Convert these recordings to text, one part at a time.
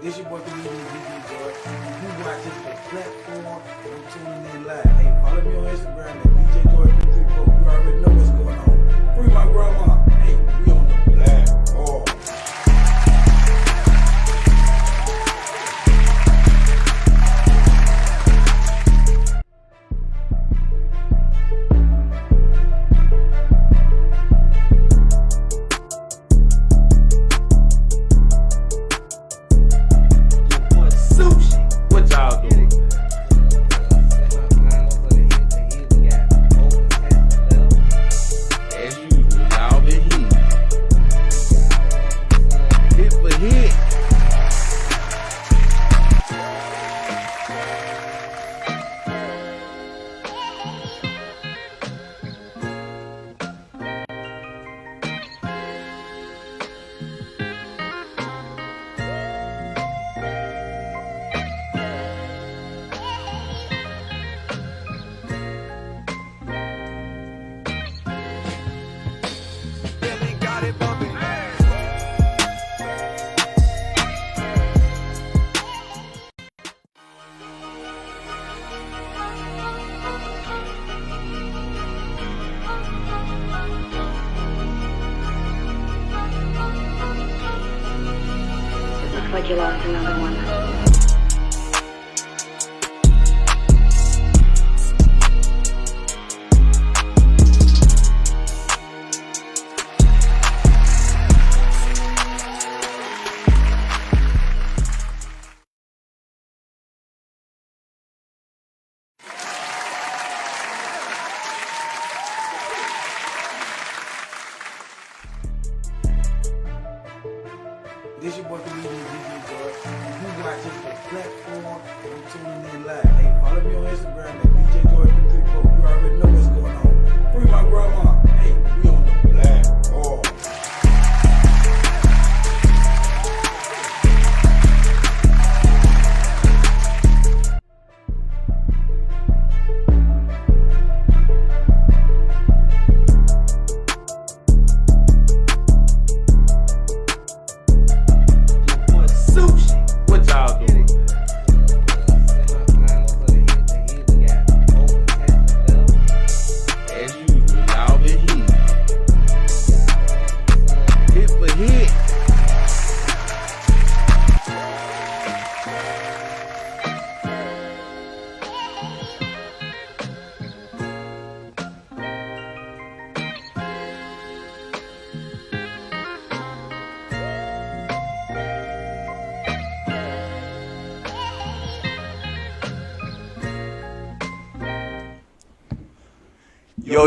This your boy comedian DJ Joy. You watching the platform and I'm tuning in live. Hey, follow me on Instagram at DJ Joy334. You already know what's going on. Free my grandma. Hey, we on the platform. What y'all doing? As usual, y'all been hitting. Hit for hit. Looks like you lost another one. This your boy comedian DJ Joy. You watching the platform and I'm tuning in live. Hey, follow me on Instagram at DJ Joy334. You already know what's going on. Free my grandma. Hey, we on the platform. What y'all doing? As usual, y'all been hitting. Hit for hit. Yo,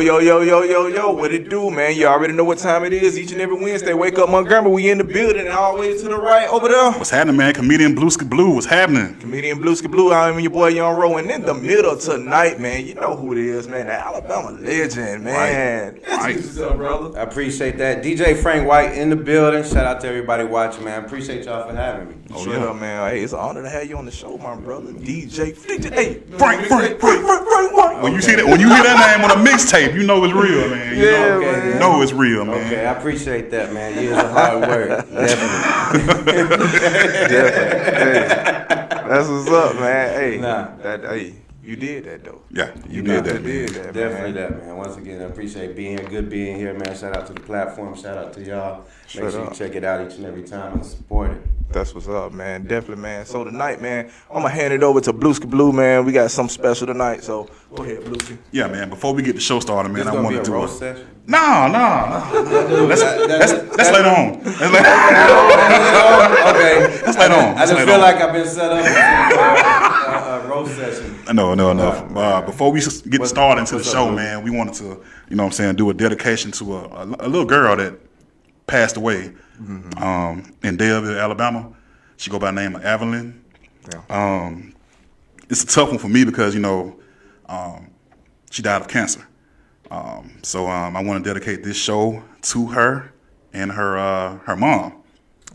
what it do, man? You already know what time it is. Each and every Wednesday, Wake Up Montgomery. We in the building, and all the way to the right over there. What's happening, man? Comedian Blueski Blue, what's happening? Comedian Blueski Blue, I'm your boy Young Rowe, and in the middle tonight, man, you know who it is, man, the Alabama legend, man. Right. What's up, brother? I appreciate that. DJ Frank White in the building. Shout out to everybody watching, man. I appreciate y'all for having me. Oh, Straight yeah. up, man. Hey, it's an honor to have you on the show, my brother. DJ, hey, Frank White. When you hear that name on a mixtape, you know it's real, man. You Yeah, know, man. you know it's real, man. Okay, I appreciate that, man. Years of hard work. Definitely. Hey, that's what's up, man. Hey, Nah. you did that though. Yeah, you did that, You man. did that, Definitely man. that, man. Once again, I appreciate being here. Good being here, man. Shout out to the platform. Shout out to y'all. Straight Make sure you up. check it out each and every time and support it. That's what's up, man. Definitely, man. So tonight, man, I'm gonna hand it over to Blueski Blue, man. We got something special tonight, so go ahead, Blueski. Yeah, man. Before we get the show started, man, This I gonna be wanted a to. roast session. No. Let's later on. Let's later Okay. Let's later on. I just feel like I've been set up for a roast session. No. Before we get started into the what's up, show, Blue? man, we wanted to, you know what I'm saying, do a dedication to a little girl that passed away in Daleville, Alabama. She go by the name of Evelyn. Yeah. It's a tough one for me because, you know, she died of cancer. So I want to dedicate this show to her and her mom.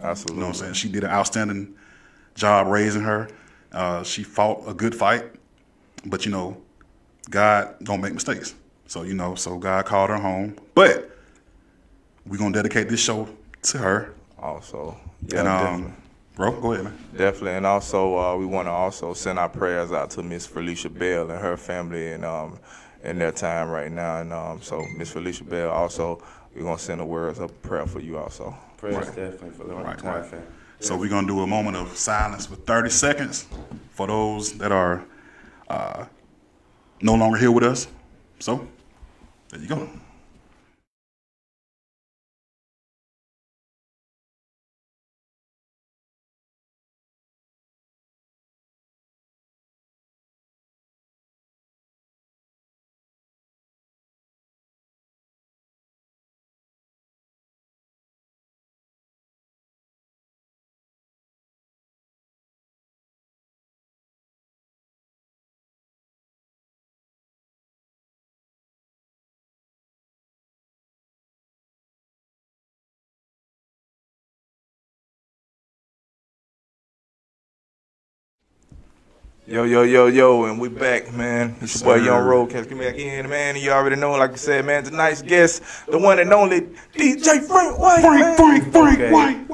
Absolutely. You know what I'm saying? She did an outstanding job raising her. She fought a good fight, but, you know, God don't make mistakes. So, you know, so God called her home. But we're going to dedicate this show to her. Also, yeah, And definitely. Bro, go ahead, man. Definitely, and also we want to also send our prayers out to Miss Felicia Bell and her family and in their time right now. And so Miss Felicia Bell, also we're gonna send the words of prayer for you also. Prayers definitely for the entire family. So we're going to do a moment of silence for 30 seconds for those that are no longer here with us. So, there you go. Yo, and we back, man. It's your boy Young Roadcast. Get back in, man. You already know, like I said, man, tonight's guest, the one and only DJ Frank White. Frank White.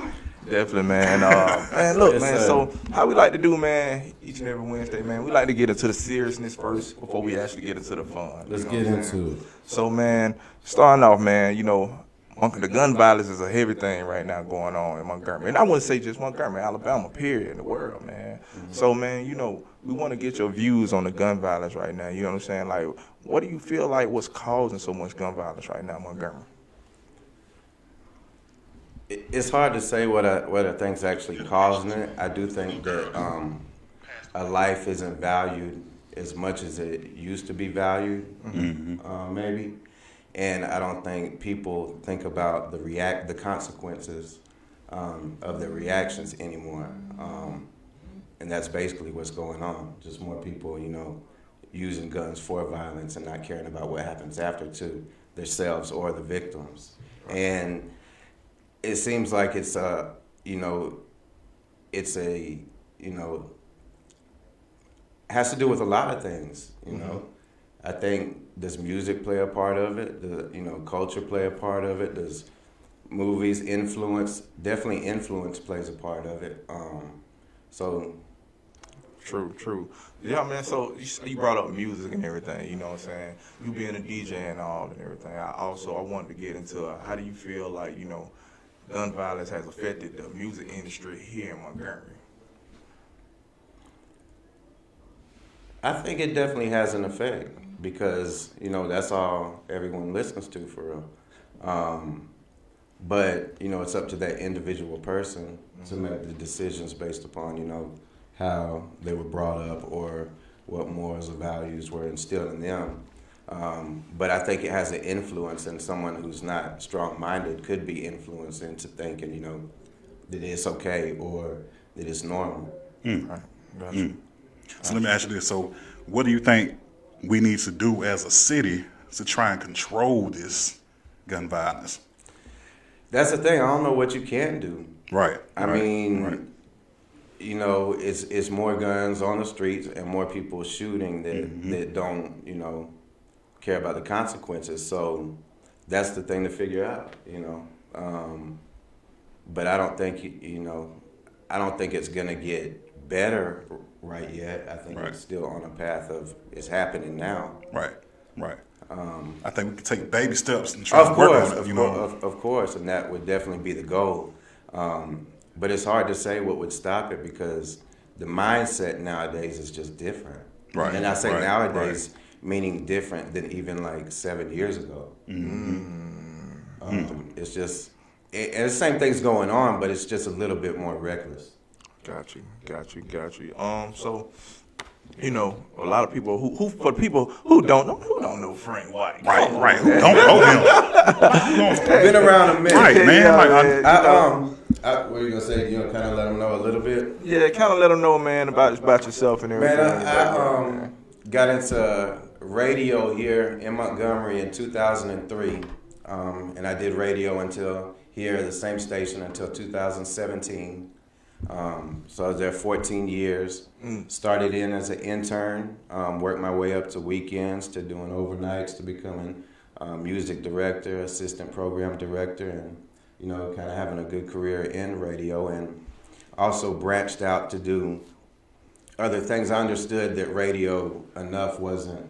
Definitely, man. Man, look, man, so how we like to do, man, each and every Wednesday, man, we like to get into the seriousness first before we actually get into the fun. Let's get into it. So, man, starting off, man, you know, the gun violence is a heavy thing right now going on in Montgomery. And I wouldn't say just Montgomery, Alabama, period, in the world, man. Mm-hmm. So, man, you know, we want to get your views on the gun violence right now. You know what I'm saying? Like, what do you feel like what's causing so much gun violence right now in Montgomery? It's hard to say what I think's actually causing it. I do think that a life isn't valued as much as it used to be valued, maybe. And I don't think people think about the consequences of their reactions anymore. And that's basically what's going on. Just more people, you know, using guns for violence and not caring about what happens after to themselves or the victims. And it seems like it's has to do with a lot of things, you know. I think does music play a part of it? Does culture play a part of it? Does movies influence? Definitely influence plays a part of it. So True. Yeah, man, so you brought up music and everything, you know what I'm saying? You being a DJ and all and everything. I wanted to get into how do you feel like, you know, gun violence has affected the music industry here in Montgomery? I think it definitely has an effect because, you know, that's all everyone listens to for real. But, you know, it's up to that individual person to make the decisions based upon, you know, how they were brought up or what morals or values were instilled in them. But I think it has an influence, and someone who's not strong-minded could be influenced into thinking, you know, that it's okay or that it's normal. Right. Gotcha. So let me ask you this. So what do you think we need to do as a city to try and control this gun violence? That's the thing. I don't know what you can do. Right. I mean, you know, it's more guns on the streets and more people shooting that don't, you know, care about the consequences. So that's the thing to figure out, you know. But I don't think, I don't think it's going to get better right yet. I think it's still on a path of it's happening now. Right. I think we can take baby steps and try to work on it. Of course, and that would definitely be the goal. But it's hard to say what would stop it because the mindset nowadays is just different. Right. And I say nowadays, meaning different than even like 7 years ago. It's just, and the same thing's going on, but it's just a little bit more reckless. Got you. So, you know, a lot of people for people who don't know Frank White. Right. Who don't know him? Been around a minute. Right, man. What are you gonna say? You know, kind of let them know a little bit. Yeah, kind of let them know, man, about yourself and everything. Man, I got into radio here in Montgomery in 2003, and I did radio until here, the same station, until 2017. So I was there 14 years. Started in as an intern, worked my way up to weekends, to doing overnights, to becoming music director, assistant program director, and, you know, kind of having a good career in radio. And also branched out to do other things. I understood that radio wasn't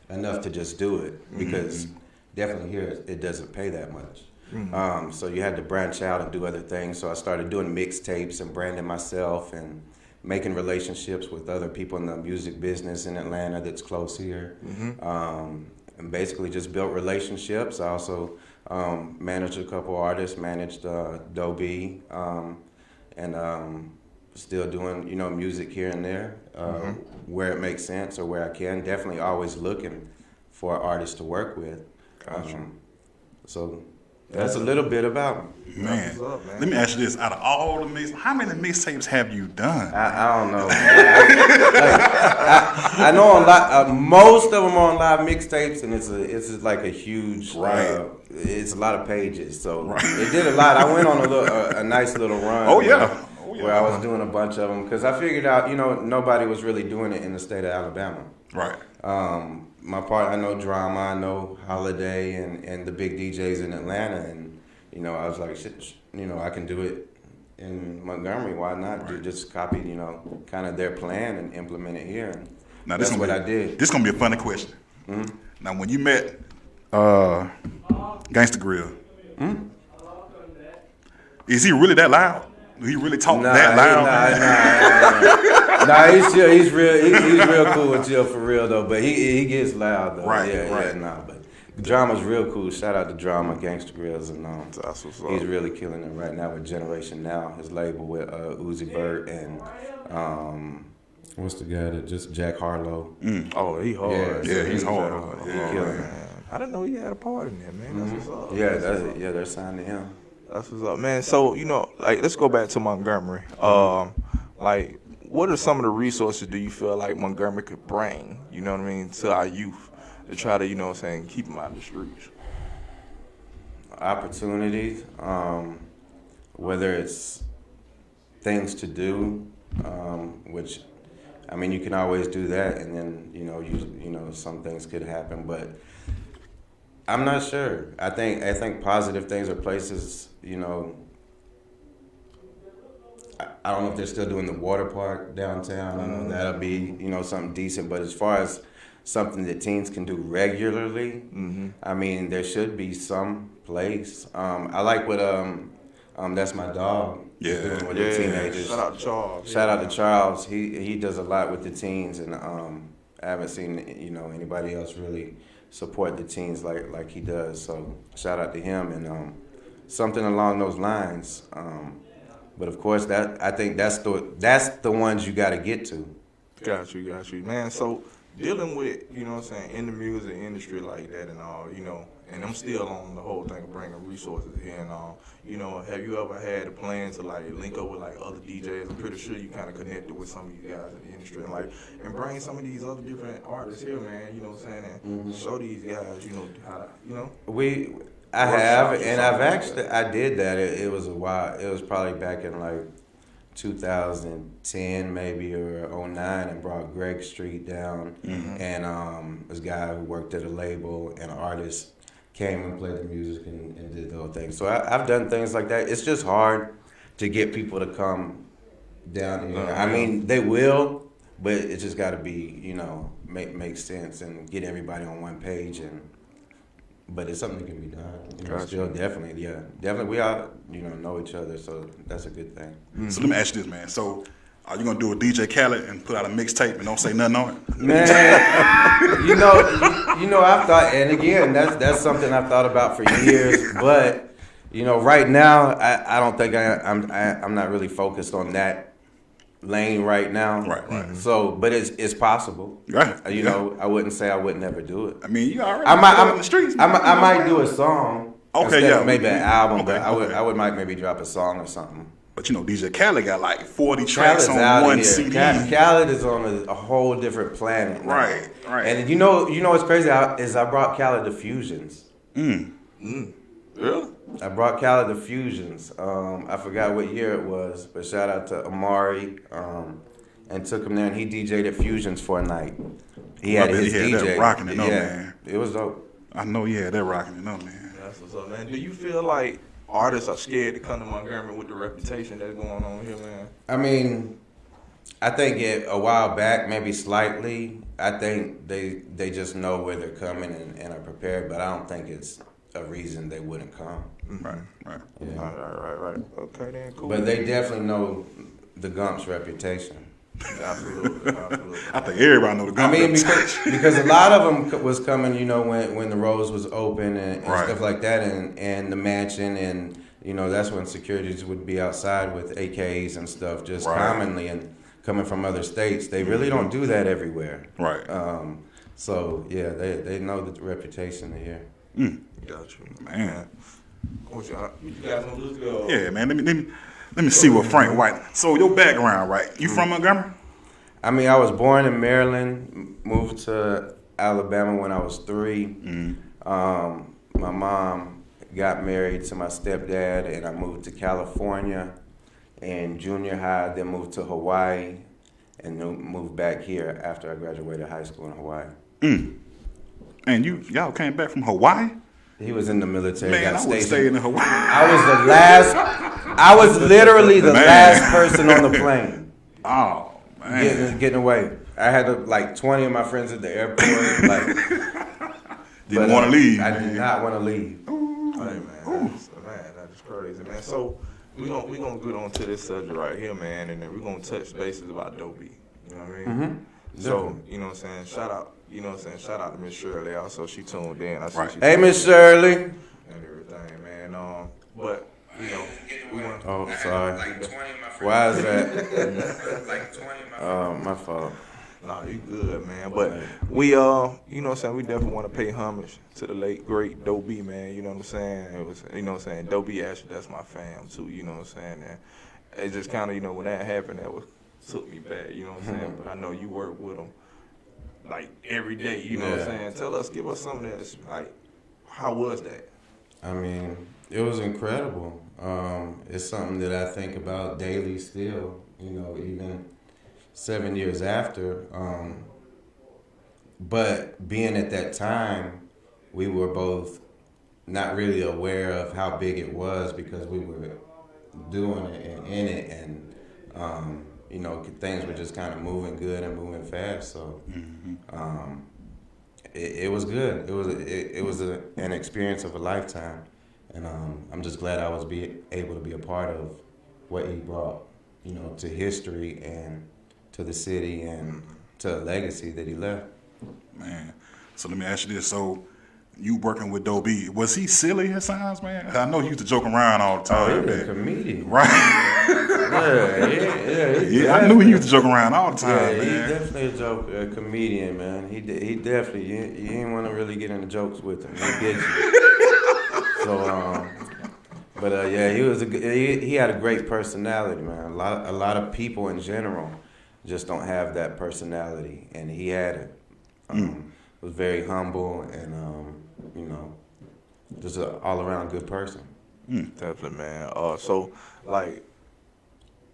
enough to just do it, because definitely here it doesn't pay that much. So you had to branch out and do other things. So I started doing mixtapes and branding myself and making relationships with other people in the music business in Atlanta that's close here. And basically just built relationships. I also managed a couple artists, managed Doe B, and still doing, you know, music here and there where it makes sense or where I can. Definitely always looking for artists to work with. So that's a little bit about me. Man, let me ask you this: out of all the how many mixtapes have you done? I don't know. I know a lot. Most of them are on live mixtapes, and it's like a huge. It's a lot of pages, so it did a lot. I went on a nice little run. Where I was doing a bunch of them because I figured out, you know, nobody was really doing it in the state of Alabama. Right. My part, I know Drama, I know Holiday, and the big DJs in Atlanta, and you know, I was like, shit, you know, I can do it in Montgomery. Why not? Just copy, you know, kind of their plan and implement it here. And now that's what I did. This is gonna be a funny question. Now, when you met Gangsta Grill, is he really that loud? Do he really talk that loud? Nah, he's chill. He's real. He's real cool and chill for real though. But he gets loud though. But Drama's real cool. Shout out to Drama, Gangsta Grills, and he's really killing it right now with Generation Now. His label with Uzi Vert and what's the guy that just Jack Harlow. Oh, he hard. Yeah, he's hard. I didn't know he had a part in there, man. That's what's up. Yeah, they're signed to him. That's what's up, man. So, you know, like, let's go back to Montgomery. Like, what are some of the resources do you feel like Montgomery could bring, you know what I mean, to our youth to try to, you know what I'm saying, keep them out of the streets? Opportunities, whether it's things to do, which, I mean, you can always do that, and then, you know, some things could happen, but I'm not sure. I think positive things are places, you know. I don't know if they're still doing the water park downtown. I know that'll be, you know, something decent. But as far as something that teens can do regularly, I mean, there should be some place. I like what That's My Dog is doing with the teenagers. Shout out to Charles. Shout out to Charles. He does a lot with the teens, and I haven't seen, you know, anybody else really support the teens like he does. So shout out to him, and something along those lines. But of course, I think that's the ones you got to get to. Got you, man. So dealing with, you know what I'm saying, in the music industry like that and all, you know, and I'm still on the whole thing of bringing resources here and all. You know, have you ever had a plan to like link up with like other DJs? I'm pretty sure you kind of connected with some of you guys in the industry and bring some of these other different artists here, man. You know what I'm saying? And show these guys, you know, how to, you know. I have, and I've actually, I did that. It was a while. It was probably back in like 2010 maybe or 09, and brought Greg Street down, and this guy who worked at a label and an artist came and played the music and did the whole thing. So I've done things like that. It's just hard to get people to come down here. I mean, they will, but it just got to be, you know, make sense and get everybody on one page. But it's something that can be done. You know, still definitely we all, you know each other, so that's a good thing. So let me ask you this, man. So are you gonna do a DJ Khaled and put out a mixtape and don't say nothing on it? Man, you know, I've thought, and again, that's something I've thought about for years. But you know, right now, I don't think I'm not really focused on that lane right now. Right. So, but it's possible. Right. You know, I wouldn't say I would never do it. I mean, you already I'm in the streets. I might do a song. Okay, yeah. Maybe an album, Okay, but I would might maybe drop a song or something. But you know, DJ Khaled got like 40 tracks Khaled's on out one here. CD. Khaled is on a whole different planet now. Right. And you know what's crazy is I brought Khaled to Fusions. Really? I brought Khaled to Fusions. I forgot what year it was, but shout out to Amari, and took him there, and he DJ'd at Fusions for a night. He had his DJ. That rocking it up, man. It was dope. I know he had that rocking it up, man. That's what's up, man. Do you feel like artists are scared to come to Montgomery with the reputation that's going on here, man? I mean, I think a while back, maybe slightly. I think they just know where they're coming and are prepared, but I don't think it's a reason they wouldn't come. Right. Yeah. Right. Okay, then, cool. But they definitely know the Gump's reputation. Absolutely. I think everybody know the I mean, Gump. because a lot of them was coming, you know, when the Rose was open and Right. stuff like that, and the mansion, and you know, that's when securities would be outside with AKs and stuff just Right. commonly, and coming from other states. They really don't do that everywhere. Right. So yeah, they know the reputation here. Got you, Man. What you guys want to do? Go? Yeah, man. Let me see what Frank White. So your background, right? You from Montgomery? I mean, I was born in Maryland, moved to Alabama when I was 3. My mom got married to my stepdad, and I moved to California in junior high, then moved to Hawaii, and then moved back here after I graduated high school in Hawaii. And y'all came back from Hawaii? He was in the military. Man, got I would stationed. stay in Hawaii. I was literally the Man. last person on the plane. Oh, man. Getting away. I had like 20 of my friends at the airport. Didn't want to leave. I did not want to leave. Hey, man, that is crazy, man. So we gonna get on to this subject right here, man, and then we're gonna touch bases about Doe B. You know what I mean? So, you know what I'm saying? Shout out, shout out to Miss Shirley. Also, she tuned in. I see Right. she Hey, tuned Miss in Shirley. and everything, man. But you know, we want. Oh, sorry. Why is that? My fault. Nah, you good, man. But we, you know what I'm saying, we definitely want to pay homage to the late, great Doe B, man. You know what I'm saying? It was, you know what I'm saying, Doe B, actually, that's my fam, too. You know what I'm saying? And it just kind of, you know, when that happened, took me back, you know what I'm saying? But I know you work with them, like, every day, you know what I'm saying? Give us something that's, like, how was that? I mean, it was incredible. It's something that I think about daily still, you know, even 7 years after. But being at that time, we were both not really aware of how big it was because we were doing it and in it, and you know, things were just kind of moving good and moving fast. So it was good. It was an experience of a lifetime, and I'm just glad I was able to be a part of what he brought, you know, to history and to the city and to the legacy that he left. Man. So let me ask you this. So you working with Doe B, was he silly at times, man? I know he used to joke around all the time. He was a comedian. Right. Yeah, I knew he used to joke around all the time, yeah, man. he's definitely a comedian, man. He definitely, you didn't want to really get into jokes with him. He did you. So, yeah, he had a great personality, man. A lot of people in general just don't have that personality, and he had it. Was very humble and you know, just an all around good person. Definitely, man. So, like,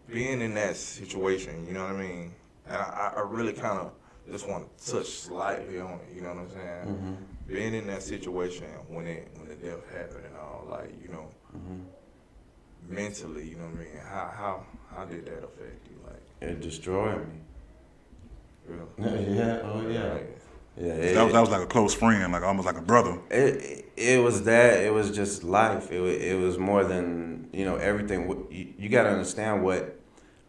being in that situation, you know what I mean? And I really kind of just want to touch slightly on it, you know what I'm saying? Being in that situation when the death happened and all, like, you know, mentally, you know what I mean? How did that affect you? Like, It destroyed me. really? Yeah, oh yeah. Like, Yeah, That was like a close friend, like almost like a brother. It was that. It was just life. It was more than, you know, everything. You got to understand what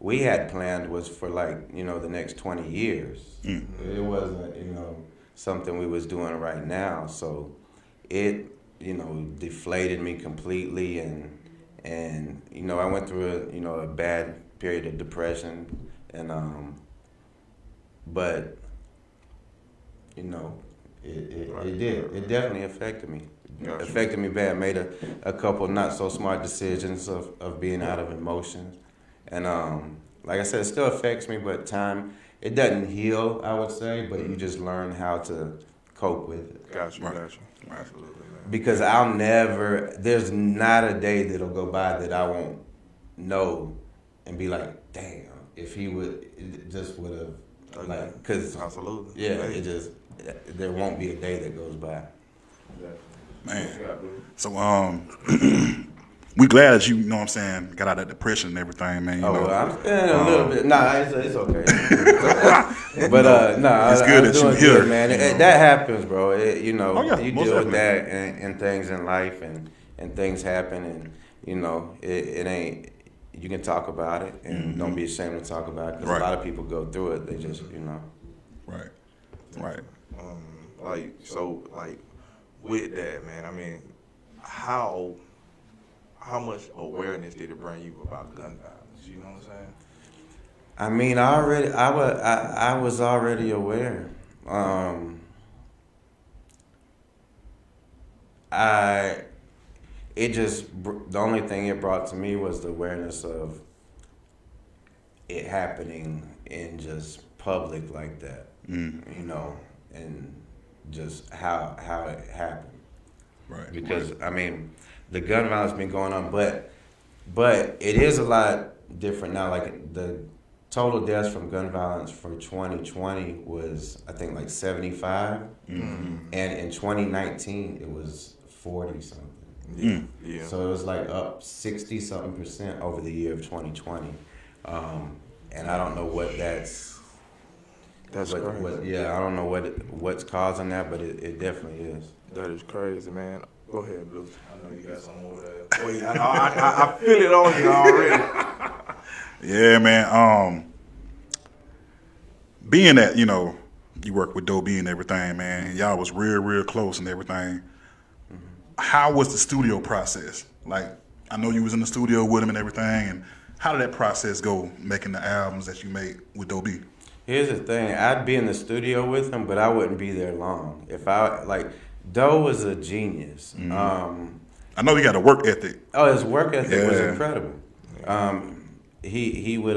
we had planned was for, like, you know, the next 20 years. It wasn't, you know, something we was doing right now. So it, you know, deflated me completely, and you know, I went through a bad period of depression, and but you know, it did. It definitely affected me. Gotcha. Affected me bad. Made a couple not so smart decisions of being out of emotions. And like I said, it still affects me, but time, it doesn't heal, I would say, but you just learn how to cope with it. Gotcha. Absolutely, man. Because there's not a day that'll go by that I won't know and be like, damn, if he would have, like, because, Absolutely. yeah, there won't be a day that goes by. Man. So we glad that you know what I'm saying, got out of that depression and everything, man. You know, well, I'm feeling a little bit. Nah, it's okay. But nah, it's good I'm that you doing here, good, man. That happens, bro. You know, Oh, yeah, you most deal with definitely. that and things in life, and things happen, and you know, it ain't. You can talk about it, and don't be ashamed to talk about it, because Right. a lot of people go through it. They just, you know. Right. Like with that, man, I mean, how much awareness did it bring you about gun violence? You know what I'm saying? I mean, I was already aware. The only thing it brought to me was the awareness of it happening in just public like that, you know, and just how it happened. Right. Because I mean, the gun violence been going on, but it is a lot different now. Like the total deaths from gun violence for 2020 was, I think, like 75, and in 2019 it was 40 something. Yeah. So it was like up 60 something % over the year of 2020, and I don't know what that's. That's But, crazy. I don't know what's causing that, but it definitely is. That is crazy, man. Go ahead, Blue. I know you got something over there. Wait, I feel it on you already. Yeah, man. Being that, you know, you work with Doe B and everything, man, and y'all was real close and everything. How was the studio process? Like, I know you was in the studio with him and everything, and how did that process go, making the albums that you made with Doe B? Here's the thing: I'd be in the studio with him, but I wouldn't be there long. If I Doe was a genius. I know you got a work ethic. His work ethic was Yeah. incredible. He would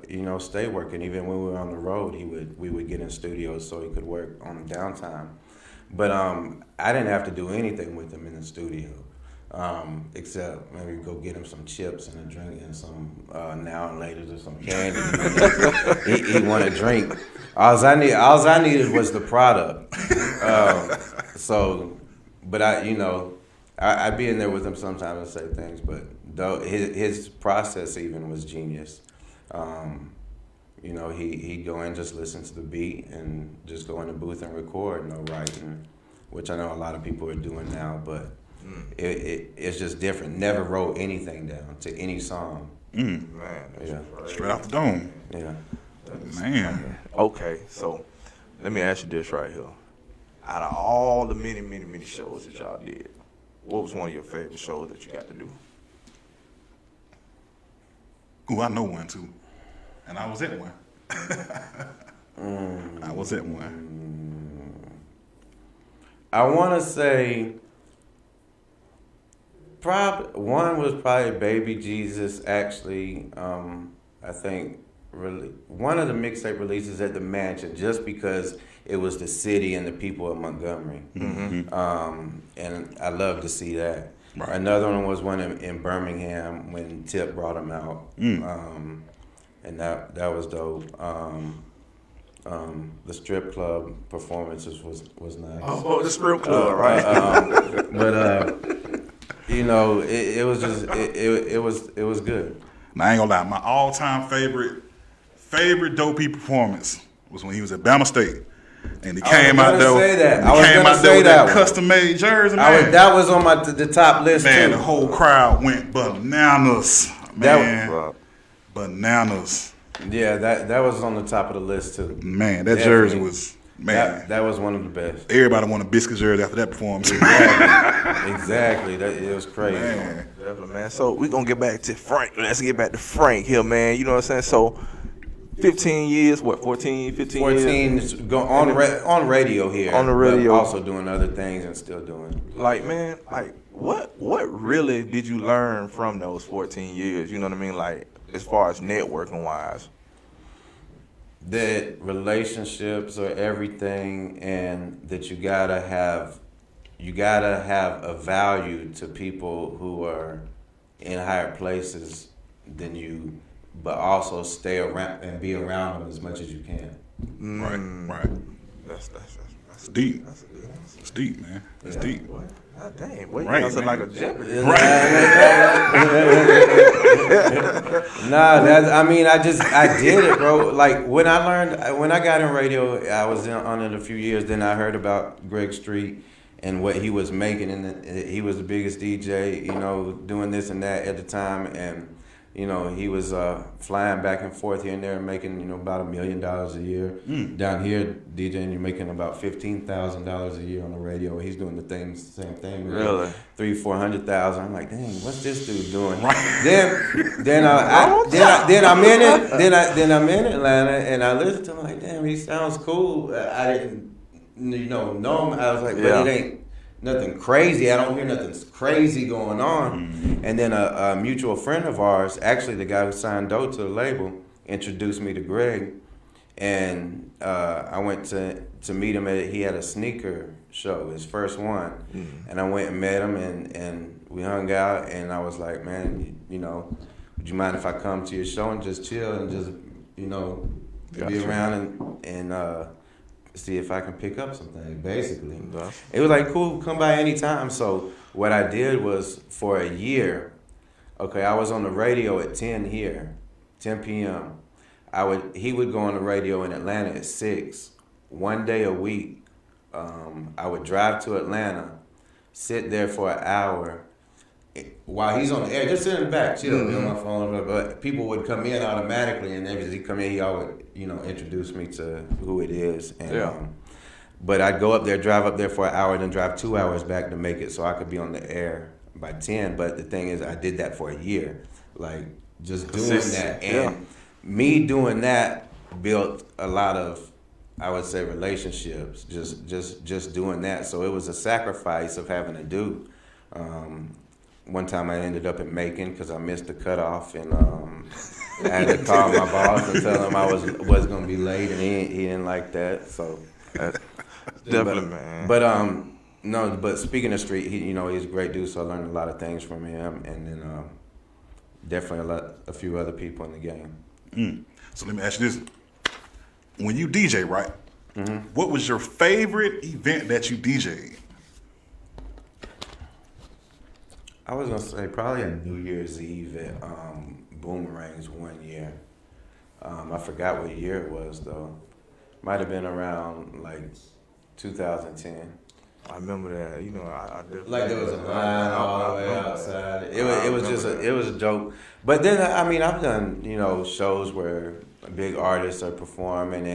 you know, stay working even when we were on the road. We would get in studios so he could work on downtime. But I didn't have to do anything with him in the studio, except maybe go get him some chips and a drink and some Now and Laters or some candy. he wanted a drink. All I needed was the product. But I'd be in there with him sometimes and say things. But though his process even was genius. You know, he'd go in, just listen to the beat and just go in the booth and record, no writing, which I know a lot of people are doing now, but it's just different. Never wrote anything down to any song. Man, that's Yeah. crazy. Straight off the dome. Yeah. Man. Okay, so let me ask you this right here. Out of all the many shows that y'all did, what was one of your favorite shows that you got to do? Ooh, I know one too. And I was at one. I was at one. I want to say one was probably Baby Jesus, actually. I think really one of the mixtape releases at the mansion, just because it was the city and the people of Montgomery. And I love to see that. Right. Another one was one in Birmingham when Tip brought him out. And that was dope. The strip club performances was nice. Oh, the strip club, right? You know, it was just it was good. And I ain't gonna lie, my all-time favorite Doe B performance was when he was at Bama State. And he came out there. Say that. He came out there with that custom-made jersey, man. That was on the top list Man, too. the whole crowd went bananas, man. Bananas. Yeah, that was on the top of the list too. Man, that Definitely. jersey was, man. That was one of the best. Everybody wanted a biscuit jersey after that performance. Exactly. It was crazy. Man. Definitely, man. So we're going to get back to Frank. Let's get back to Frank here, man. You know what I'm saying? So 15 years, 14, 15 years? 14 go on radio here. On the radio. But also doing other things and still doing. Like, man, like, what really did you learn from those 14 years? You know what I mean? Like, as far as networking wise. That relationships are everything, and that you gotta have a value to people who are in higher places than you, but also stay around and be around them as much as you can. Right. That's It's deep. It's deep, man. It's deep. God damn, boy, Right, you sound man. like a Jeopardy. Nah, I did it, bro. Like when I got in radio, I was on it a few years. Then I heard about Greg Street and what he was making, and he was the biggest DJ, you know, doing this and that at the time, and you know, he was flying back and forth here and there, making, you know, about $1 million a year. Down here, DJing, you're making about $15,000 a year on the radio. He's doing the same thing. Really? 300,000-400,000. I'm like, dang, what's this dude doing? Then I'm in it. Then I'm in Atlanta, and I listened to him like, damn, he sounds cool. I didn't, know him. I was like, but it ain't nothing crazy. I don't hear nothing crazy going on. And then a mutual friend of ours, actually the guy who signed Doe to the label, introduced me to Greg. And I went to meet him he had a sneaker show, his first one. And I went and met him, and we hung out, and I was like, man, you know, would you mind if I come to your show and just chill and just, you know, be around and see if I can pick up something, basically. It was like, cool, come by anytime. So what I did was, for a year, okay, I was on the radio at 10 here, 10 p.m. He would go on the radio in Atlanta at 6. One day a week, I would drive to Atlanta, sit there for an hour, while he's on the air, just sit in the back, chill, be on my phone. But people would come in automatically, and then as he come in, he always, you know, introduce me to who it is. And, but I'd go up there, drive up there for an hour, then drive 2 hours back to make it so I could be on the air by 10. But the thing is, I did that for a year, like just doing that. And me doing that built a lot of, I would say, relationships, just doing that. So it was a sacrifice of having to do. One time I ended up in Macon because I missed the cutoff, and I had to call my boss and tell him I was going to be late, and he didn't like that. So Definitely, man. But but speaking of Street, he's a great dude. So I learned a lot of things from him, and then definitely a few other people in the game. So let me ask you this: when you DJ, right? What was your favorite event that you DJ'd? I was gonna say probably a New Year's Eve at Boomerang's one year. I forgot what year it was though. Might have been around like 2010. I remember that. You know, I definitely like there was a line all the way outside. It was a joke. But then I've done shows where big artists are performing,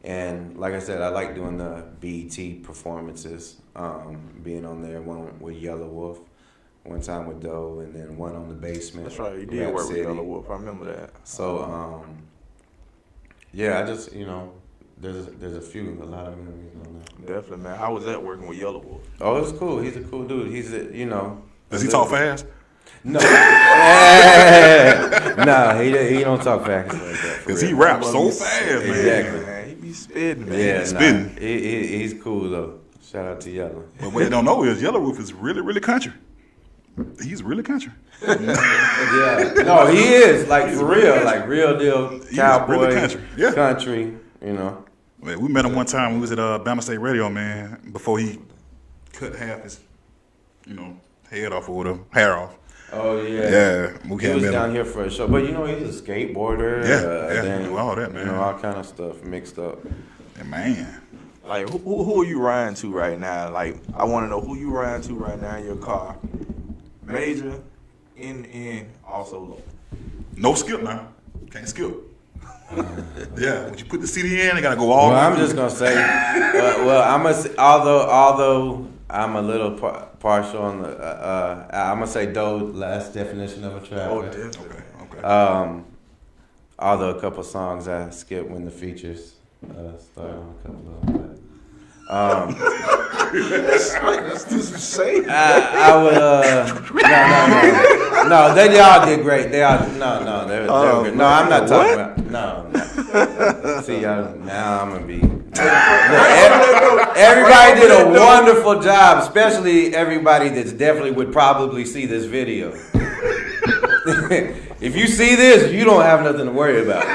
and like I said, I like doing the BET performances. Being on there, one with Yellow Wolf. One time with Doe, and then one on the basement. That's right. You did work with Yellow Wolf. I remember that. So, I just there's a lot of memories on that. Definitely, man. How was that working with Yellow Wolf? Oh, it's cool. He's a cool dude. Does he talk fast? No. No, he don't talk fast like that. Because he raps so fast, man. Exactly. Man, he be spitting, man. Yeah, spitting. He's cool though. Shout out to Yellow. But what they don't know is Yellow Wolf is really, really country. He's really country. Yeah. No, he is, like, for real, like real deal cowboy, really country. Yeah. Country, Man, we met him one time when we was at Bama State Radio, man, before he cut half his, head off or whatever, hair off. Oh, yeah. Yeah. He was down here for a show. But, he's a skateboarder. Yeah, all that, man. All kind of stuff mixed up. Yeah, man. Like, who are you riding to right now? Like, I want to know who you riding to right now in your car. Major, in, also low. No skip now. Can't skip. Yeah, when you put the CD in, they gotta go all. Well, I'm just gonna say, although I'm a little partial on the, I'm gonna say Doe last definition of a track. Oh, definitely. Okay. Although a couple songs I skipped when the features started on a couple of them. Let's do some shade. I would no, they all did great. They all they were good. No, I'm not talking about no. See, now I'm gonna be. Everybody did a wonderful job, especially everybody that's definitely would probably see this video. If you see this, you don't have nothing to worry about.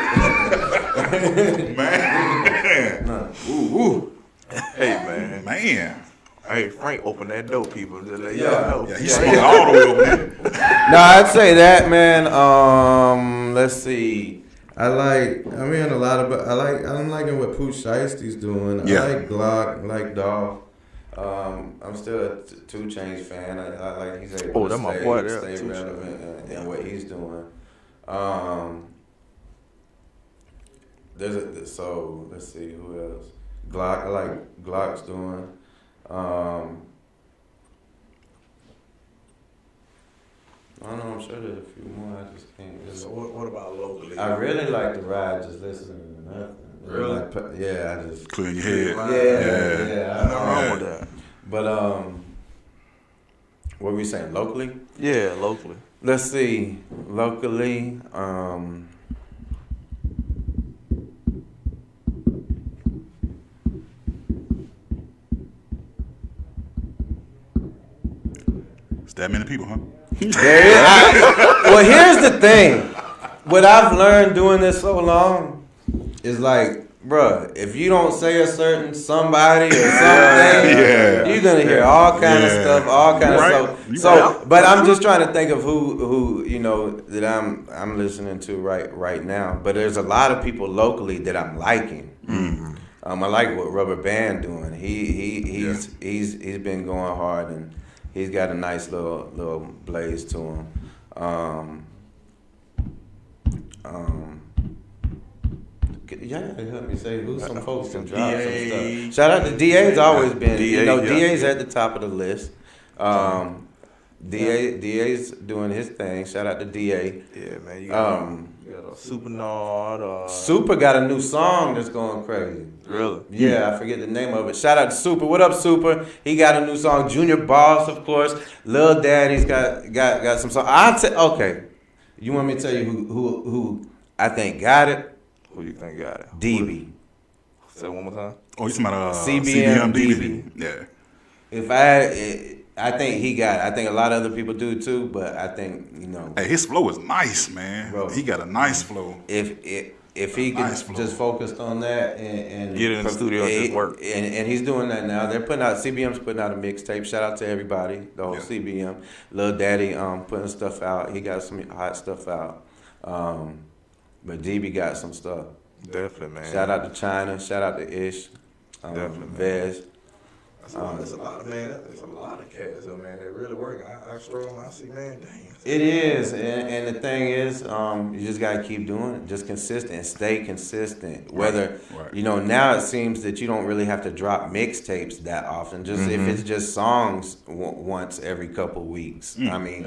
Man. No. Ooh. Hey, man. Man. Hey, Frank opened that door, people. Just let y'all know. Yeah, he swung all the way over there. No, I'd say that, man. Let's see. I'm liking what Pooh Shiesty's doing. Yeah. I like Glock, I like Dolph. I'm still a 2 Chainz fan. I like he's able that to my boy there, stay 2 relevant in what he's doing. So let's see who else. Glock, I like Glock's doing. I don't know. I'm sure there's a few more. I just can't. So what about locally? I really like to ride just listening to nothing. Really? Like, yeah, I just. Clear your head. Yeah. Nothing wrong with that. But what were we saying? Locally? Yeah, locally. Let's see. Locally, It's that many people, huh? well, here's the thing. What I've learned doing this so long is like, bruh, if you don't say a certain somebody or something, you're gonna hear all kind of stuff, all kind of stuff. So, but I'm just trying to think of who you know that I'm listening to right now. But there's a lot of people locally that I'm liking. Mm-hmm. I like what Rubber Band doing. He's been going hard and he's got a nice little blaze to him. Y'all gotta help me say who's some folks can drop some stuff. Shout out to DA's always been. DA's at the top of the list. DA's doing his thing. Shout out to DA. Yeah, man. You got a Super Nord. Super got a new song that's going crazy. Really? Yeah, I forget the name of it. Shout out to Super. What up, Super? He got a new song. Junior Boss, of course. Lil Daddy's got some song. Okay. You want me to tell you who I think got it? Who you think got it? DB. Say it one more time. Oh, you talking about CBM DB? Yeah. I think he got it. I think a lot of other people do too, but I think, Hey, his flow is nice, man. Bro. He got a nice flow. If he could just focus on that and Get in the studio and just work. And he's doing that now. CBM's putting out a mixtape. Shout out to everybody, the whole CBM. Lil Daddy putting stuff out. He got some hot stuff out. But DB got some stuff. Definitely, man. Shout out to China. Shout out to Ish. Definitely, Vez. That's a lot, man. There's a lot of cats, though, man. They're really working. I scroll and I see, man, dang. It is, and the thing is, you just gotta keep doing it, just consistent, stay consistent. Whether now it seems that you don't really have to drop mixtapes that often. Just if it's just songs once every couple weeks. I mean,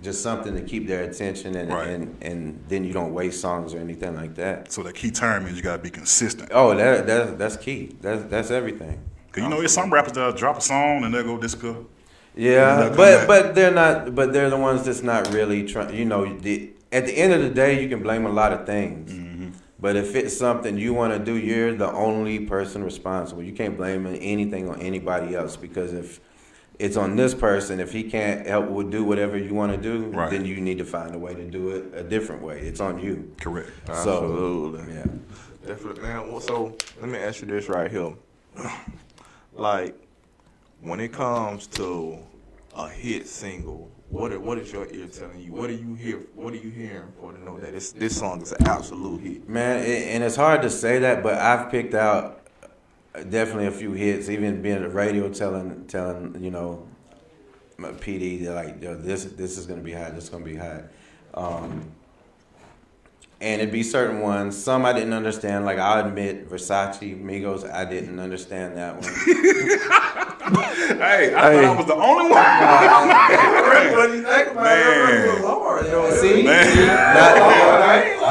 just something to keep their attention, and then you don't waste songs or anything like that. So the key term is you gotta be consistent. Oh, that's key. That's everything. Cause there's some rappers that drop a song and they'll go disco. Yeah, but they're not. But they're the ones that's not really trying. At the end of the day, you can blame a lot of things. Mm-hmm. But if it's something you want to do, you're the only person responsible. You can't blame anything on anybody else, because if it's on this person, if he can't help do whatever you want to do, then you need to find a way to do it a different way. It's on you. Correct. Absolutely. So, yeah. Definitely, man. Well, so let me ask you this right here. Like, when it comes to a hit single, what is your ear telling you? What are you hearing for to know that this song is an absolute hit? Man, and it's hard to say that, but I've picked out definitely a few hits. Even being at the radio, telling my PD like, this is gonna be hot. This is gonna be hot. And it'd be certain ones. Some I didn't understand. Like, I'll admit, Versace, Migos, I didn't understand that one. Hey, I thought I was the only one. What do you think about it? Lord, See? Man.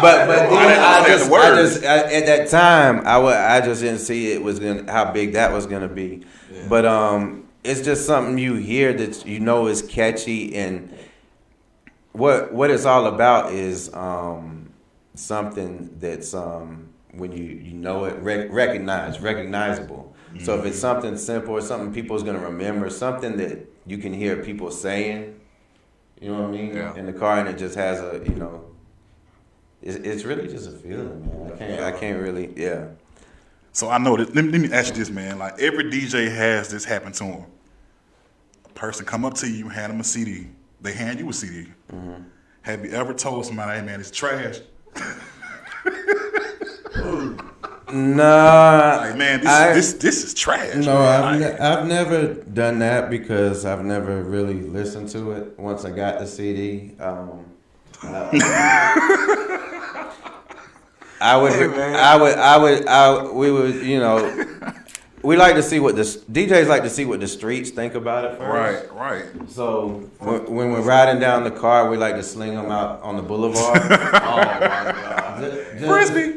But then I just at that time I just didn't see how big that was gonna be. Yeah. But it's just something you hear that is catchy, and what it's all about is something that's when you know it, recognizable. Mm-hmm. So if it's something simple or something people's gonna remember, something that you can hear people saying, you know what I mean, in the car, and it just has it's really just a feeling, man. I can't really, So I know that. Let me ask you this, man. Like every DJ has this happen to him. A person come up to you, hand them a CD. They hand you a CD. Mm-hmm. Have you ever told somebody, "Hey, man, it's trash"? Nah. Like, man, this is trash. No, man. I've never done that because I've never really listened to it. Once I got the CD, we would, you know, we like to see what DJs like to see what the streets think about it first. Right. So when we're riding down the car, we like to sling them out on the boulevard. Oh my God. Frisbee.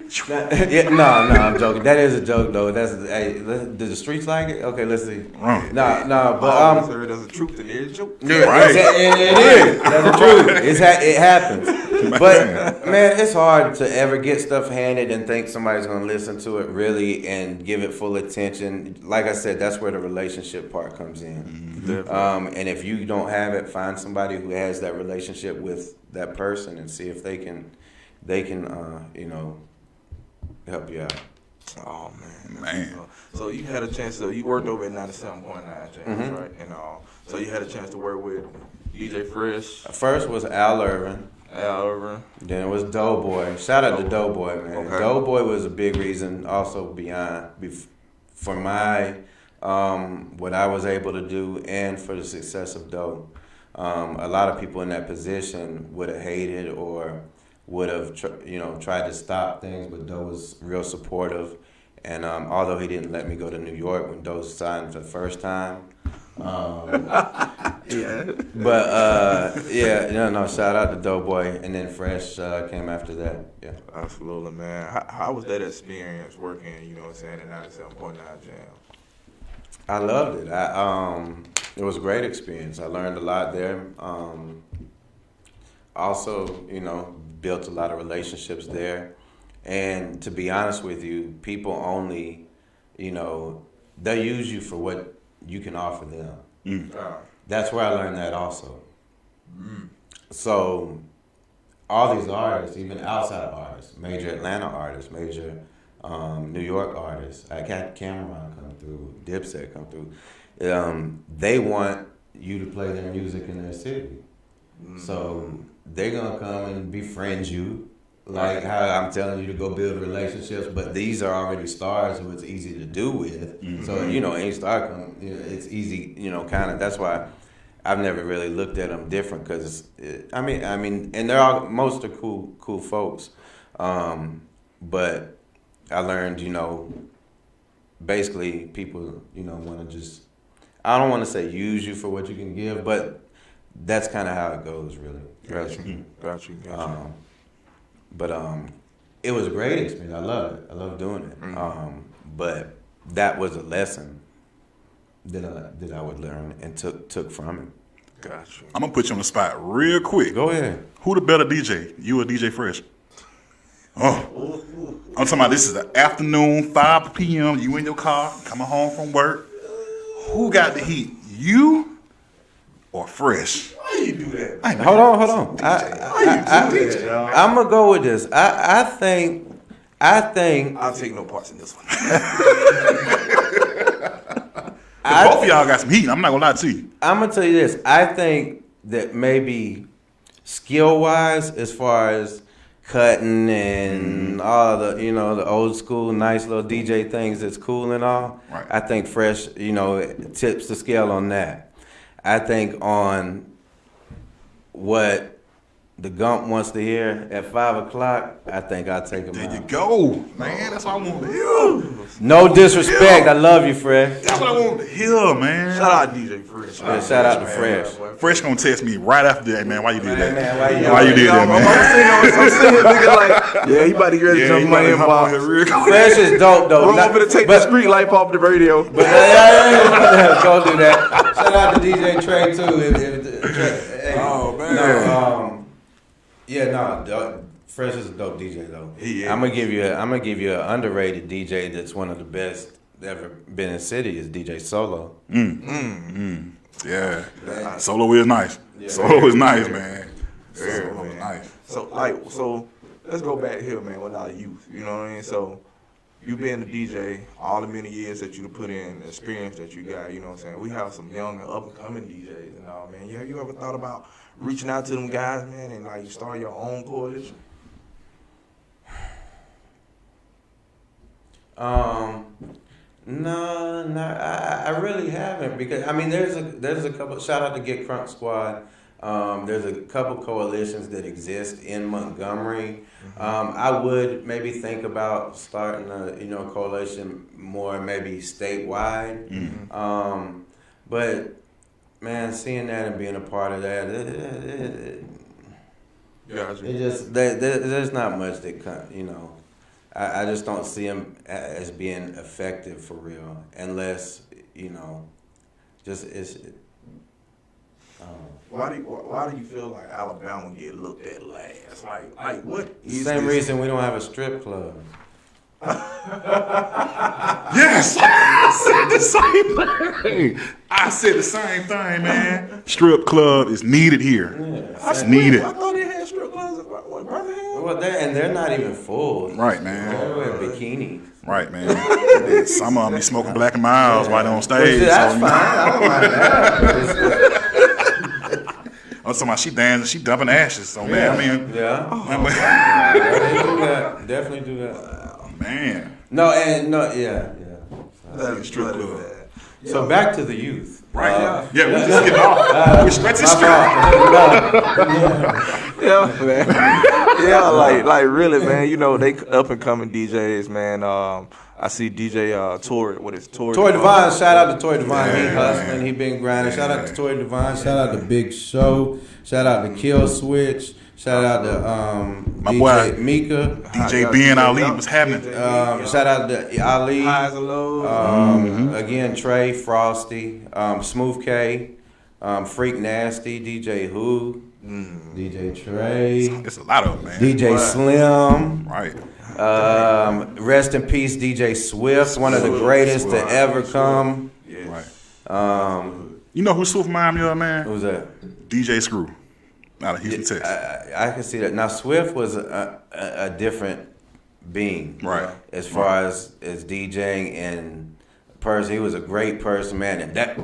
No, I'm joking. That is a joke though. Do the streets like it? Okay, let's see. No, but there's a truth in there. Joke. Yeah, right. It is. That's the truth. It happens. But man, it's hard to ever get stuff handed and think somebody's gonna listen to it really and give it full attention. Like I said, that's where the relationship part comes in. Mm-hmm. And if you don't have it, find somebody who has that relationship with that person and see if they can you know, help you out. Oh man. So you had a chance to you worked over at 97.9 James, Mm-hmm. right? And so you had a chance to work with DJ Fresh. First was Al Irvin. Then it was Doughboy. Shout out to Doughboy, man. Okay. Doughboy was a big reason also for my what I was able to do and for the success of Doe. A lot of people in that position would have hated or would have tried to stop things, but Doe was real supportive. And although he didn't let me go to New York when Doe signed for the first time. Shout out to Doughboy, and then Fresh came after that. Yeah, Absolutely, man. How was that experience working? You know what I'm saying, at 97.9 Jam? I loved it. It was a great experience. I learned a lot there. Also, you know, built a lot of relationships there. And to be honest with you, people only, you know, they use you for what you can offer them. Mm. That's where I learned that also. Mm. So all these artists, even outside artists, major Atlanta artists, major New York artists, I got Cameron come through, Dipset come through, they want you to play their music in their city. Mm. So they're going to come and befriend you, like how I'm telling you to go build relationships, but these are already stars who it's easy to do with. Mm-hmm. So, you know, any star come, you know, it's easy, you know, kind of, that's why I've never really looked at them different because, I mean, and they're all, most are cool folks. But I learned, you know, basically people, you know, want to just, I don't want to say use you for what you can give, but that's kind of how it goes, really. Got you. But it was a great experience. I love it. I love doing it. Mm-hmm. But that was a lesson that I would learn and took from it. Got you. I'm gonna put you on the spot real quick. Go ahead. Who the better DJ? You or DJ Fresh? Oh, I'm talking about this is the afternoon, 5 p.m. You in your car, coming home from work. Who got the heat? You or Fresh? Why you do that? Hold on. I'm gonna go with this. I think. I'll take no parts in this one. Both of y'all got some heat. I'm not gonna lie to you. I'm gonna tell you this. I think that maybe skill-wise, as far as cutting and all the, you know, the old school nice little DJ things that's cool and all. Right. I think Fresh, you know, tips the scale on that. I think on what the Gump wants to hear at 5 o'clock, I think I'll take him out. There you go, man. That's what I want to hear. No disrespect. I love you, Fresh. That's what I want to hear, man. Shout out DJ Fresh. Yeah, shout out to Fresh. Fresh gonna text me right after that, man. Why you did that? Man, why you did that, man? I'm sitting thinking like, yeah, he about to get ready to jump in my inbox. Fresh is dope, though. We're going to take the street life off the radio. But go do that. Shout out to DJ Trey, too. Oh, man. Fresh is a dope DJ though. He is. I'm gonna give you an underrated DJ that's one of the best ever been in the city is DJ Solo. Yeah. Solo is nice. Yeah. Solo is nice, man. Solo is nice. So let's go back here, man, with our youth. You know what I mean? So you being a DJ, all the many years that you put in, the experience that you got, you know what I'm saying? We have some young and up-and-coming DJs and all, man. Have you ever thought about reaching out to them guys, man, and like start your own coalition? No, I really haven't, because I mean there's a couple. Shout out to Get Crunk Squad. There's a couple coalitions that exist in Montgomery. I would maybe think about starting a coalition more maybe statewide. But man, seeing that and being a part of that, it just there's not much that I just don't see them as being effective for real, unless just it's. Why do you feel like Alabama get looked at last? Like what is Same this? reason we don't have a strip club. Yes, I said the same thing. I said the same thing, man. Strip club is needed here. Yeah, It's needed. I thought they had strip clubs in Birmingham. Well, they're not even full. Right, man. They wear bikinis. Right, man. Some of them be smoking Black and Miles while they're on stage. Which, that's so, fine. I don't mind that. I'm talking about she dancing, she dumping ashes. So, man, I mean, Yeah. They do that. Definitely do that. man. Yeah. That's Strip club. So back to the youth. Right. Yeah, we just get off. We're stretching straight. Yeah, man. Yeah, like really, man. They up and coming DJs, man. I see DJ Tory. What is Tory? Toy Divine, shout out to Toy Divine. He hustling, he been grinding. Shout out to Toy Divine. Shout out to Big Show. Shout out to Kill Switch. Shout out to My DJ boy, Mika. DJ B and Ali was happening. Shout out to Ali. Highs and lows. Again, Trey, Frosty, Smooth K, Freak Nasty, DJ Who, DJ Trey, It's a lot of them, man. DJ Slim. Right. Rest in peace, DJ Swift, one of the greatest to ever come. Right. You know who Swift reminded me of, man? Who's that? DJ Screw out of Houston, Texas. I can see that. Now Swift was a different being, Right. As far as DJing and person, he was a great person, man. And that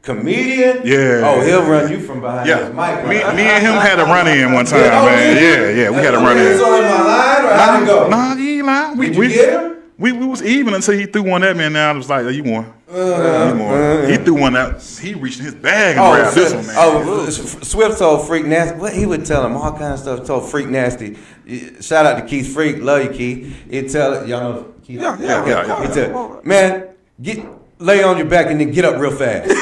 comedian, Yeah. he'll run you from behind Yeah. his mic. Me and him had a run-in one time, man. Yeah, we had a run-in. So am I lying or how'd it go? Nah, you ain't lying. Did you get him? We was even until he threw one at me, and now I was like, you won. You won. He threw one out. He reached in his bag and grabbed this one, man. Swift told Freak Nasty. What he would tell him all kind of stuff. Told Freak Nasty. Shout out to Keith Freak. Love you, Keith. He'd tell y'all know Keith. Yeah. He'd tell, man, lay on your back and then get up real fast.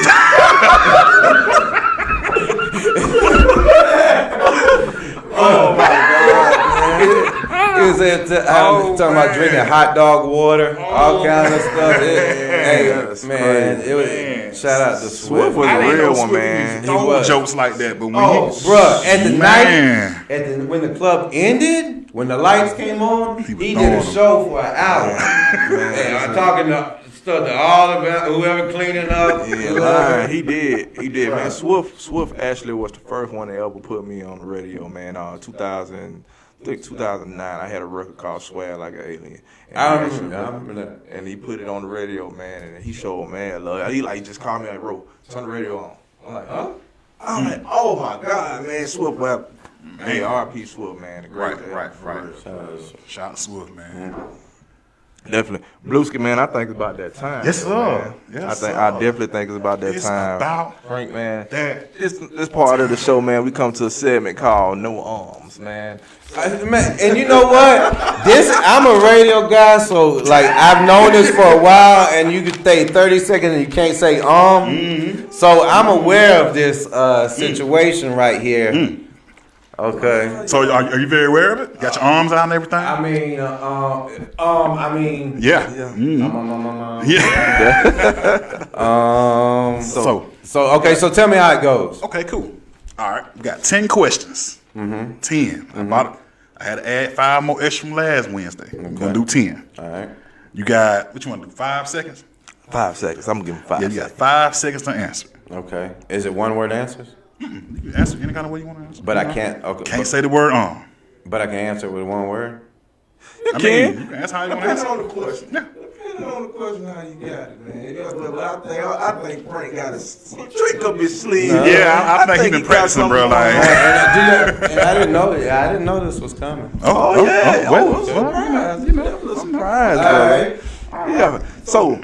Oh my God, man. He was talking about drinking hot dog water, all kinds of stuff. Man, it was shout out to Swift. Swift was I a didn't real know one, Swift man. used to throw jokes like that, but when Bruh, at the Man. night, when the club ended, when the lights came on, He was he did throwing a them. show for an hour. And I'm talking to all of them, whoever cleaning up. Yeah, he did, man. Swift actually was the first one that ever put me on the radio, man. 2009, I had a record called Swag Like an Alien. And I remember that. And he put it on the radio, man, and he showed mad love. He just called me like, bro, turn the radio on. I'm like, huh? I'm like, oh my God, man, Swift, well, hey, RP Swift, man. The great Right. Shout out to Swift, man. Definitely. Blueski, man, I think it's about that time. Yes, sir. Man. Yes, I sir. definitely think it's about that It's time. about Frank, man. that. This part of the show, man, we come to a segment called No Arms, man. Man, and you know what? I'm a radio guy, so like I've known this for a while, and you can stay 30 seconds and you can't say So I'm aware of this situation right here. Okay. So are you very aware of it? Got your arms out and everything? I mean, Yeah. Yeah. So okay. So tell me how it goes. Okay, cool. All right, we got 10 questions. 10. I had to add 5 more extra from last Wednesday. I'm gonna do 10. All right. You got what you want to do? 5 seconds? 5 seconds. I'm gonna give him 5 Yeah, you seconds. got 5 seconds to answer. Okay. Is it one word answers? You can answer any kind of way you want to answer. But I can't. Okay. Can't say the word But I can answer with one word. You I can. mean, you can ask how you want to Depending answer. on the question. Yeah. Depending on the question, how you got it, man. Yeah, but I think Frank got a trick up his sleeve. Yeah, I think he been got practicing, bro. something Like, going on. And I didn't know. Yeah, I didn't know this was coming. Oh, yeah. well, Surprise. you know, A surprise, bro. Yeah. So,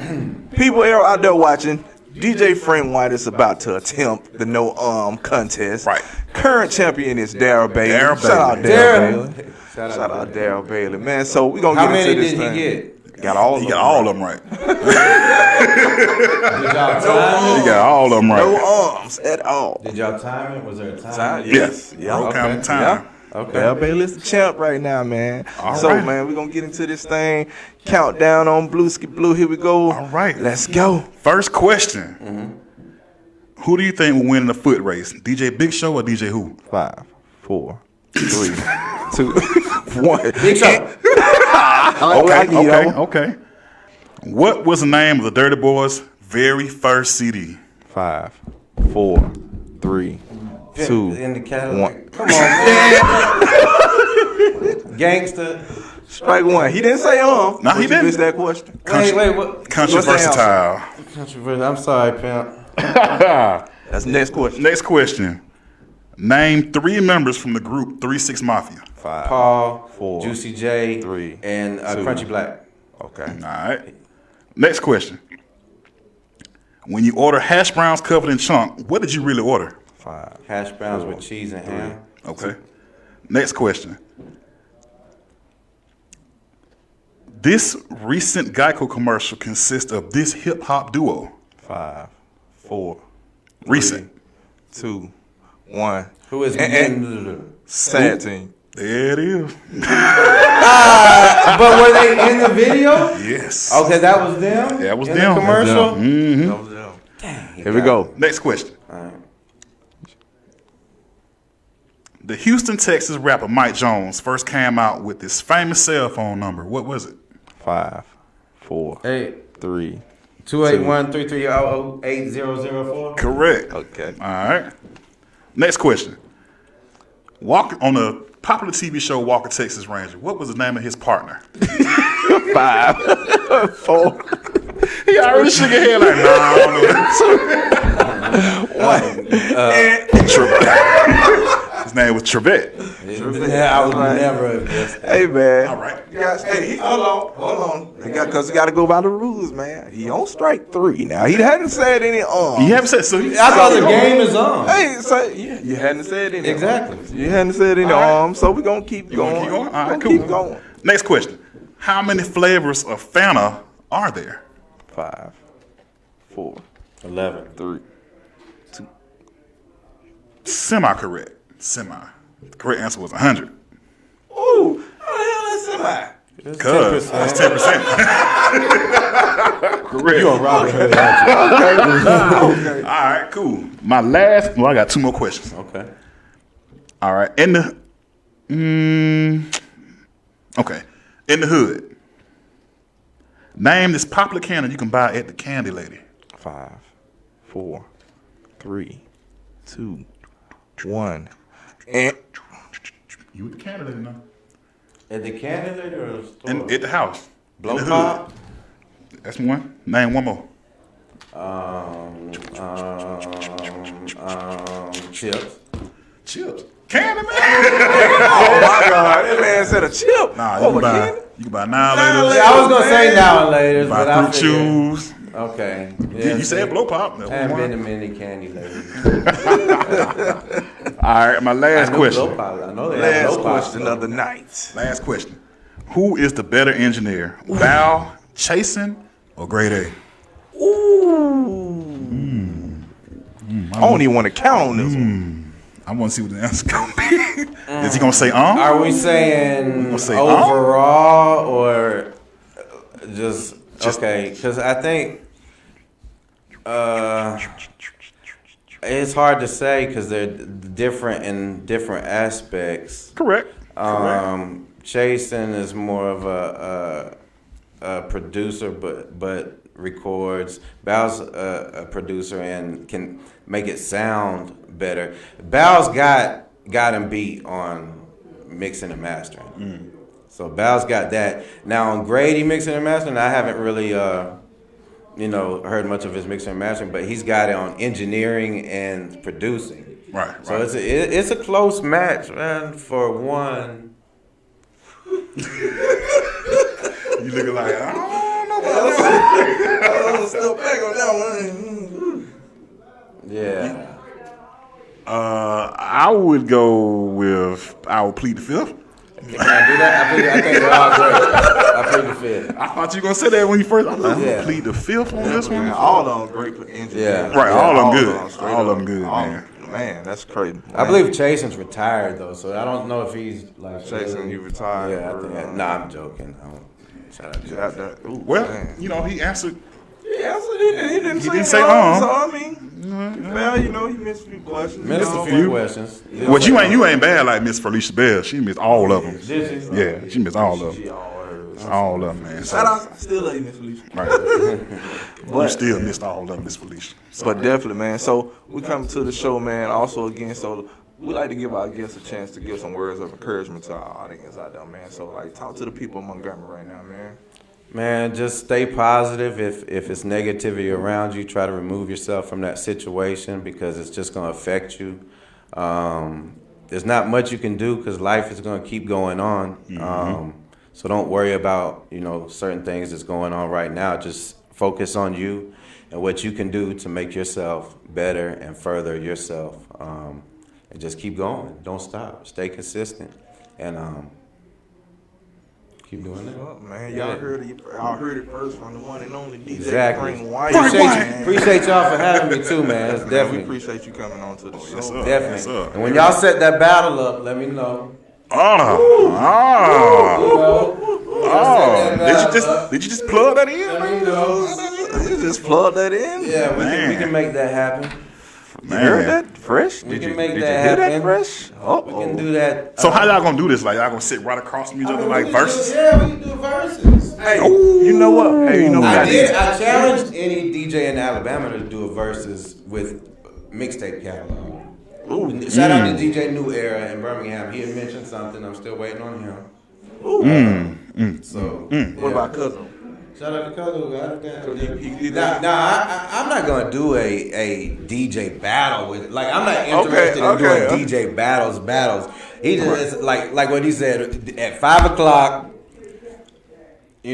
people out there watching, DJ Frank White is about to attempt the no arm contest. Right. Current champion is Darryl Bailey. Darryl Shout out Bailey. Darryl Bailey. Shout Shout out Darryl Bailey, man. So we gonna How get many into this did thing. he get? Got all. he of got them all right. of them right. Did y'all time He got all of them No right. arms at all. it? Did y'all time it? Was there a time? Time? Yes. Yeah. Roll Okay. count time. Yeah. Okay. Darryl Bailey's the champ right now, man. All So, right. man, we're going to get into this thing. Countdown on Blueski Blue. Here we go. All right. Let's go. First question. Who do you think will win in the foot race? DJ Big Show or DJ Who? 5, 4, 3, 2, 1. Big Show. Okay. What was the name of the Dirty Boys' very first CD? 5, 4, 3, 2, In the Cadillac. 1. Come on, man. Gangster. Strike one. He didn't say No, but he you didn't. missed that question. Wait, what? Country What's the answer? Versatile. Controversial. I'm sorry, pimp. That's the next question. Next question. Name 3 members from the group 3-6 Mafia. 5. Paul, 4, Juicy J, 3, and 2. Crunchy Black. Okay. All right. Next question. When you order hash browns covered in chunk, what did you really order? 5. Hash browns with cheese and ham. Okay. Next question. This recent Geico commercial consists of this hip hop duo. 5, 4, Recent. 2, 1. Who is Sad team. There it is. But were they in the video? Yes. Okay, that was them. That was in them. The commercial. Mm-hmm. Here we go. Next question. All right. The Houston, Texas rapper Mike Jones first came out with this famous cell phone number. What was it? 5, 4, Hey, 3. 281-330-8004. Correct. Okay. All right. Next question. On the popular TV show Walker, Texas Ranger, what was the name of his partner? 5, 4, He already shook his head like, nah, I don't know. His name was Trevette. Yeah, I would never have guessed. Hey, man. All right. Guys, hey, hold on. Because we got to go by the rules, man. He on strike 3 now. He hadn't said any You haven't said so. I thought the game is on. Hey, so yeah, you hadn't said any. Exactly. You hadn't said any arms, so we're going to keep going. Keep going? All right, Gonna cool. keep going. Next question. How many flavors of Fanta are there? 5, 4, 11. 3. Semi-correct. Semi. The correct answer was 100. Ooh, how the hell is semi? Cuz that's 10%. Correct. You on Robin Hood, All right, cool. My last, I got 2 more questions. Okay. All right. In the hood. Name this popular candy you can buy at the Candy Lady. 5, 4, 3, 2, 1. And You at the Candy Lady now? At the candidate or the store? At the house. Blow In the hood. pop? That's one. Name one more. Chips. Chips. Candy, man. oh my God, that man said a chip. Nah, Over candy? you can buy Now Laters. Yeah, I was gonna say now and later, but Buy I Fruit figured. Chews. Okay. You said blow pop. That I haven't was been to one. many candy ladies. All right, my last question. Blow pop. I know they have Last blow pop. question of the night. Last question. Who is the better engineer? Val, Chasen, or Grade A? Ooh. I don't even want to count on this one. I want to see what the answer's going to be. Is he going to say Are we saying gonna say, overall or just okay? Because I think it's hard to say because they're different in different aspects. Correct. Chasen is more of a producer, but records. Bal's a producer and can make it sound better. Bal's got him beat on mixing and mastering. So Bal's got that. Now on Grady mixing and mastering, I haven't really heard much of his mixing and mastering, but he's got it on engineering and producing. Right. So it's a close match, man. For one, You looking like I don't know about Still back on that one. yeah. I would go with I would plead the fifth. Can I do that? I think they're all great. I plead the fifth. I thought you were gonna say that when you first. I'm like, Yeah. plead the fifth on this one. Man, all of them great engineers. Yeah. Right, all of them good. straight All of up. them good, man. Man, that's crazy. I believe Chasen's retired though, so I don't know if he's like Jason, you retired. Yeah, I think. Nah, I'm joking. Shout out to Get out there. Ooh, Well, man. you know, he answered. Yeah, so he didn't didn't say say no. uh-huh. So I mean, well, he missed a few questions. Missed you a know. few questions. Well, you ain't bad like Miss Felicia Bell. She missed all of them. Did you? Yeah, she missed all of them. She always. All of them, man. Shout out, I still love you, Miss Felicia. Right. You still missed all of them, Miss Felicia. But definitely, man. So we come to the show, man. Also, again, so we like to give our guests a chance to give some words of encouragement to our audience out there, man. So, like, talk to the people in Montgomery right now, man. Man, just stay positive. If it's negativity around you, try to remove yourself from that situation because it's just going to affect you. There's not much you can do because life is going to keep going on. So don't worry about, certain things that's going on right now. Just focus on you and what you can do to make yourself better and further yourself. And just keep going. Don't stop. Stay consistent. And keep doing that. Oh, man, y'all heard it first from the one and only DJ Exactly. Frank White. Appreciate y'all for having me too, man. It's We definitely. appreciate you coming on to the show. yes, sir. Definitely. Yes, sir. And when y'all set that battle up, let me know. Did you just plug that in? Let me know. You just plug that in? Yeah, we can make that happen. You heard that fresh? We Did can you make did that you hear happen. that fresh? We can do that. So how y'all gonna do this? Like y'all gonna sit right across from each other like verses? Yeah, we can do verses. Hey, you know what? Hey, you know what? I challenged any DJ in Alabama to do a verses with mixtape catalog. Shout out to DJ New Era in Birmingham. He had mentioned something. I'm still waiting on him. What about cousin? Shout out to Cousin. He did that. I'm not gonna do a DJ battle with. Like I'm not interested in doing DJ battles. He just like what he said at 5 o'clock. Do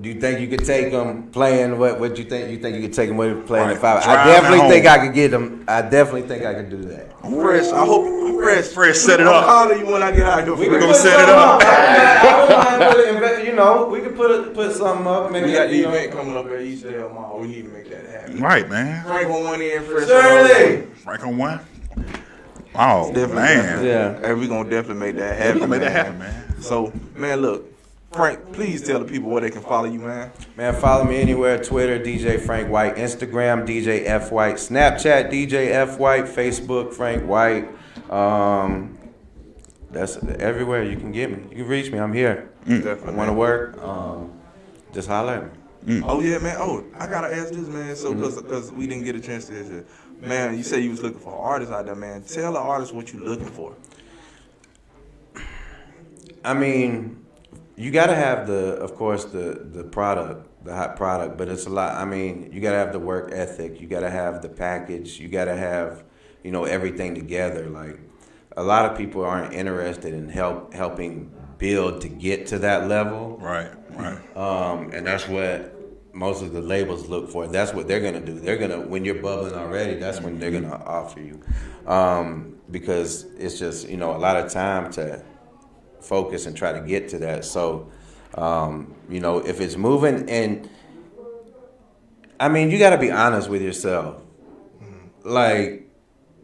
you think you could take them playing what you think? You think you could take them playing at 5? I definitely think I could get them. I definitely think I could do that. Fresh. I hope Fresh set it up. I'll call you when I get out here. We're gonna set it up. We could put something up. Maybe We got the event coming up at Eastdale Mall. We need to make that happen. Right, man. Frank on one end, Fresh Shirley. Frank on one. Oh man. Yeah. Hey, we gonna definitely make that We happen. gonna make that happen, man. So, man, look, Frank, please tell the people where they can follow you, man. Man, follow me anywhere. Twitter, DJ Frank White. Instagram, DJ F White. Snapchat, DJ F White. Facebook, Frank White. That's everywhere you can get me. You can reach me. I'm here. Definitely. Want to work? Just holler at me. Oh yeah, man. Oh, I gotta ask this, man. So, cause we didn't get a chance to hear this. Man, you said you was looking for artists out there, man. Tell the artist what you looking for. I mean, you gotta have of course, the product, the hot product, but it's a lot. I mean, you gotta have the work ethic. You gotta have the package. You gotta have, everything together. Like, a lot of people aren't interested in helping build to get to that level. Right. And that's what most of the labels look for. That's what they're gonna do. They're gonna, when you're bubbling already, that's when they're gonna offer you, because it's just a lot of time to focus and try to get to that. So, if it's moving, and I mean, you got to be honest with yourself. Like,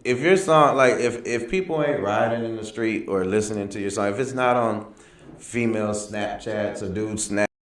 if your song, like if people ain't riding in the street or listening to your song, if it's not on female Snapchats or dude Snap.